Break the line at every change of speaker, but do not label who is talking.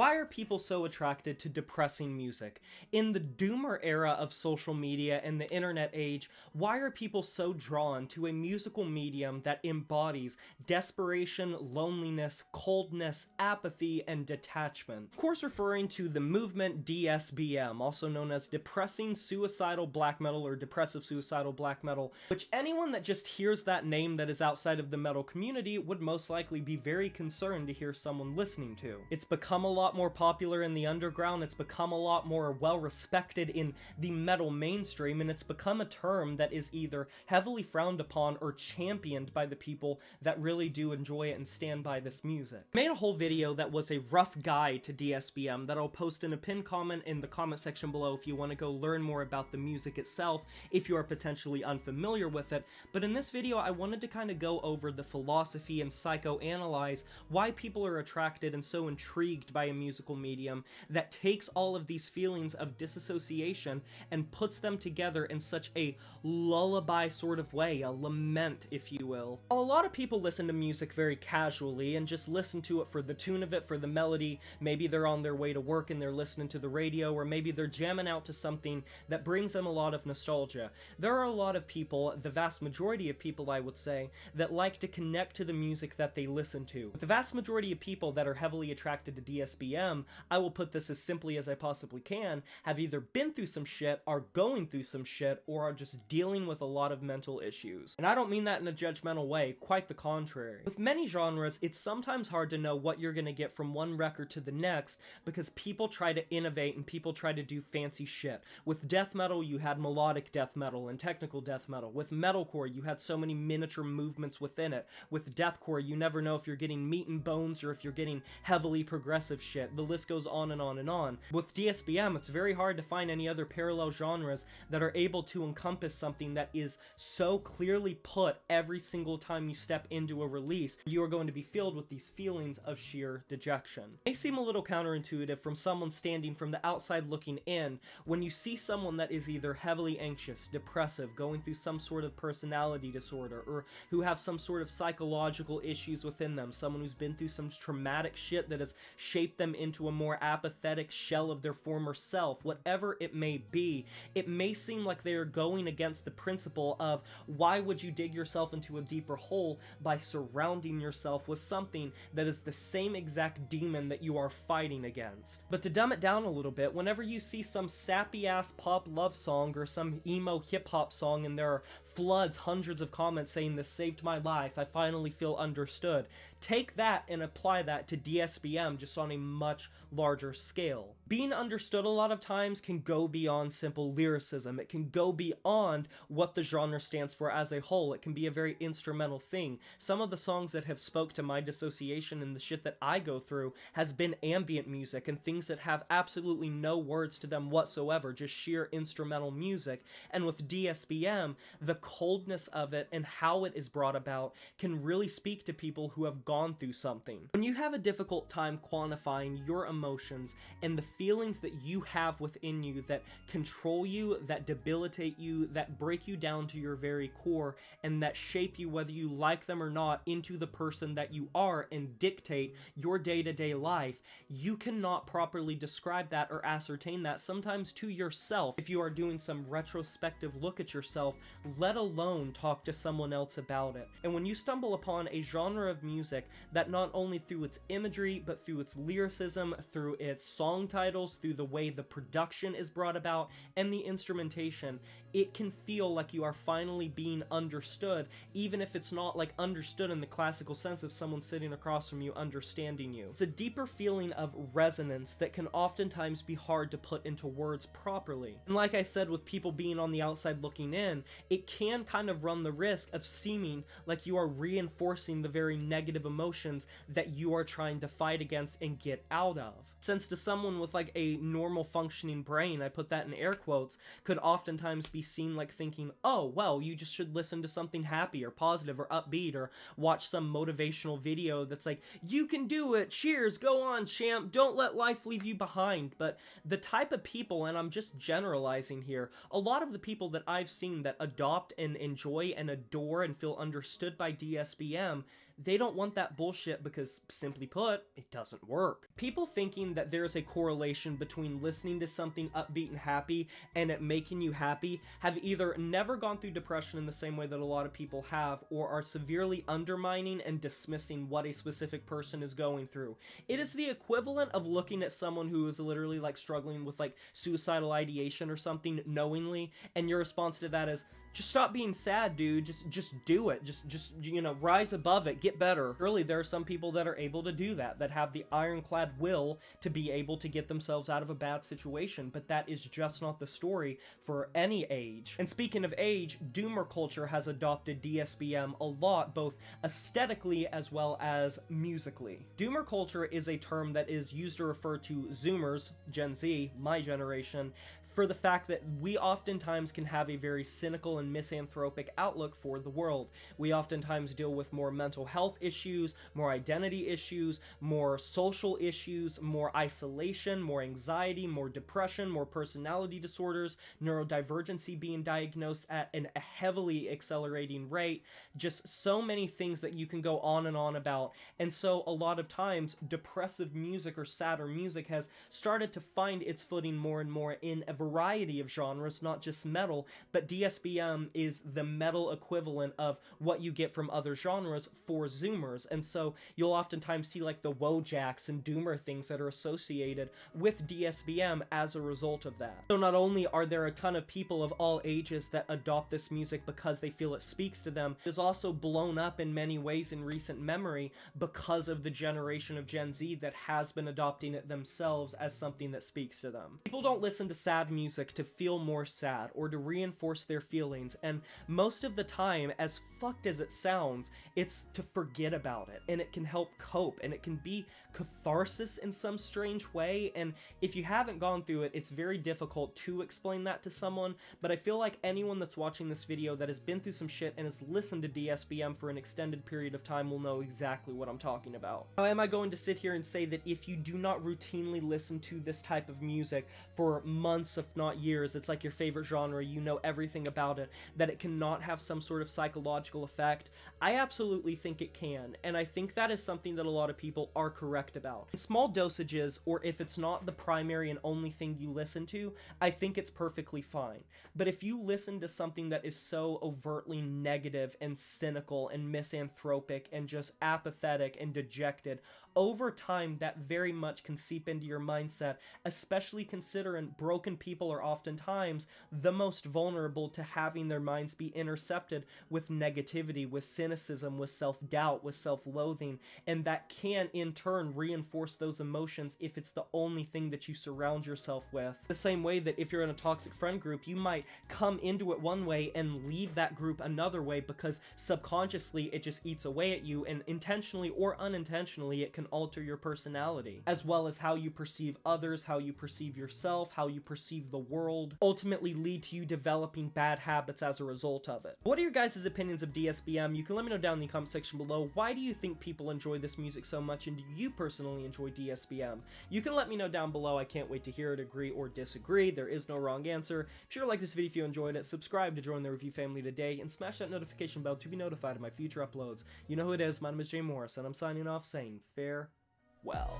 Why are people so attracted to depressing music? In the doomer era of social media and the internet age, why are people so drawn to a musical medium that embodies desperation, loneliness, coldness, apathy, and detachment? Of course, referring to the movement DSBM, also known as depressing suicidal black metal or depressive suicidal black metal, which anyone that just hears that name that is outside of the metal community would most likely be very concerned to hear someone listening to. It's become a lot more popular in the underground, it's become a lot more well respected in the metal mainstream, and it's become a term that is either heavily frowned upon or championed by the people that really do enjoy it and stand by this music. I made a whole video that was a rough guide to DSBM that I'll post in a pinned comment in the comment section below if you want to go learn more about the music itself, if you are potentially unfamiliar with it. But in this video, I wanted to kind of go over the philosophy and psychoanalyze why people are attracted and so intrigued by a musical medium that takes all of these feelings of disassociation and puts them together in such a lullaby sort of way, a lament, if you will. While a lot of people listen to music very casually and just listen to it for the tune of it, for the melody, maybe they're on their way to work and they're listening to the radio, or maybe they're jamming out to something that brings them a lot of nostalgia. There are a lot of people, the vast majority of people I would say, that like to connect to the music that they listen to. The vast majority of people that are heavily attracted to DSBM, I will put this as simply as I possibly can, have either been through some shit, are going through some shit, or are just dealing with a lot of mental issues. And I don't mean that in a judgmental way, quite the contrary. With many genres, it's sometimes hard to know what you're gonna get from one record to the next because people try to innovate and people try to do fancy shit. With death metal, you had melodic death metal and technical death metal. With metalcore, you had so many miniature movements within it. With deathcore, you never know if you're getting meat and bones or if you're getting heavily progressive shit. The list goes on and on and on. With DSBM, it's very hard to find any other parallel genres that are able to encompass something that is so clearly put every single time you step into a release. You are going to be filled with these feelings of sheer dejection. It may seem a little counterintuitive from someone standing from the outside looking in when you see someone that is either heavily anxious, depressive, going through some sort of personality disorder, or who have some sort of psychological issues within them, someone who's been through some traumatic shit that has shaped them into a more apathetic shell of their former self. Whatever it may be, it may seem like they are going against the principle of why would you dig yourself into a deeper hole by surrounding yourself with something that is the same exact demon that you are fighting against. But to dumb it down a little bit, whenever you see some sappy ass pop love song or some emo hip hop song and there are floods, hundreds of comments saying this saved my life, I finally feel understood, take that and apply that to DSBM just on a much larger scale. Being understood a lot of times can go beyond simple lyricism. It can go beyond what the genre stands for as a whole. It can be a very instrumental thing. Some of the songs that have spoke to my dissociation and the shit that I go through has been ambient music and things that have absolutely no words to them whatsoever, just sheer instrumental music. And with DSBM, the coldness of it and how it is brought about can really speak to people who have gone through something. When you have a difficult time quantifying your emotions and the feelings that you have within you that control you, that debilitate you, that break you down to your very core, and that shape you whether you like them or not into the person that you are and dictate your day-to-day life, you cannot properly describe that or ascertain that sometimes to yourself if you are doing some retrospective look at yourself, let alone talk to someone else about it. And when you stumble upon a genre of music that not only through its imagery but through its lyricism, through its song titles, through the way the production is brought about and the instrumentation, it can feel like you are finally being understood, even if it's not like understood in the classical sense of someone sitting across from you understanding you. It's a deeper feeling of resonance that can oftentimes be hard to put into words properly. And like I said, with people being on the outside looking in, it can kind of run the risk of seeming like you are reinforcing the very negative emotions that you are trying to fight against and get out of. Since to someone with like a normal functioning brain, I put that in air quotes, could oftentimes be seen like thinking, oh, well, you just should listen to something happy or positive or upbeat, or watch some motivational video that's like, you can do it, cheers, go on champ, don't let life leave you behind. But the type of people, and I'm just generalizing here, a lot of the people that I've seen that adopt and enjoy and adore and feel understood by DSBM, They don't want that bullshit because, simply put, it doesn't work. People thinking that there's a correlation between listening to something upbeat and happy and it making you happy have either never gone through depression in the same way that a lot of people have, or are severely undermining and dismissing what a specific person is going through. It is the equivalent of looking at someone who is literally like struggling with like suicidal ideation or something knowingly, and your response to that is, just stop being sad, dude. Just do it. Just you know, rise above it. Get better. Really, there are some people that are able to do that, that have the ironclad will to be able to get themselves out of a bad situation, but that is just not the story for any age. And speaking of age, doomer culture has adopted DSBM a lot, both aesthetically as well as musically. Doomer culture is a term that is used to refer to Zoomers, Gen Z, my generation, for the fact that we oftentimes can have a very cynical and misanthropic outlook for the world. We oftentimes deal with more mental health issues, more identity issues, more social issues, more isolation, more anxiety, more depression, more personality disorders, neurodivergency being diagnosed at a heavily accelerating rate, just so many things that you can go on and on about. And so a lot of times, depressive music or sadder music has started to find its footing more and more in a variety of genres, not just metal, but DSBM is the metal equivalent of what you get from other genres for Zoomers. And so you'll oftentimes see like the Wojaks and Doomer things that are associated with DSBM as a result of that. So not only are there a ton of people of all ages that adopt this music because they feel it speaks to them, it is also blown up in many ways in recent memory because of the generation of Gen Z that has been adopting it themselves as something that speaks to them. People don't listen to sad music to feel more sad or to reinforce their feelings, and most of the time, as fucked as it sounds, it's to forget about it, and it can help cope, and it can be catharsis in some strange way. And if you haven't gone through it, it's very difficult to explain that to someone, but I feel like anyone that's watching this video that has been through some shit and has listened to DSBM for an extended period of time will know exactly what I'm talking about. Now, am I going to sit here and say that if you do not routinely listen to this type of music for months, if not years, it's like your favorite genre, you know everything about it, that it cannot have some sort of psychological effect? I absolutely think it can, and I think that is something that a lot of people are correct about. In small dosages, or if it's not the primary and only thing you listen to, I think it's perfectly fine. But if you listen to something that is so overtly negative and cynical and misanthropic and just apathetic and dejected, over time that very much can seep into your mindset, especially considering broken people are oftentimes the most vulnerable to having their minds be intercepted with negativity, with cynicism, with self-doubt, with self-loathing, and that can in turn reinforce those emotions if it's the only thing that you surround yourself with. The same way that if you're in a toxic friend group, you might come into it one way and leave that group another way because subconsciously it just eats away at you, and intentionally or unintentionally it can alter your personality, as well as how you perceive others, how you perceive yourself, how you perceive the world, ultimately lead to you developing bad habits as a result of it. What are your guys' opinions of DSBM? You can let me know down in the comment section below. Why do you think people enjoy this music so much, and do you personally enjoy DSBM? You can let me know down below. I can't wait to hear it, agree or disagree. There is no wrong answer. Be sure to like this video if you enjoyed it, subscribe to join the review family today, and smash that notification bell to be notified of my future uploads. You know who it is, my name is Jay Morris, and I'm signing off saying farewell.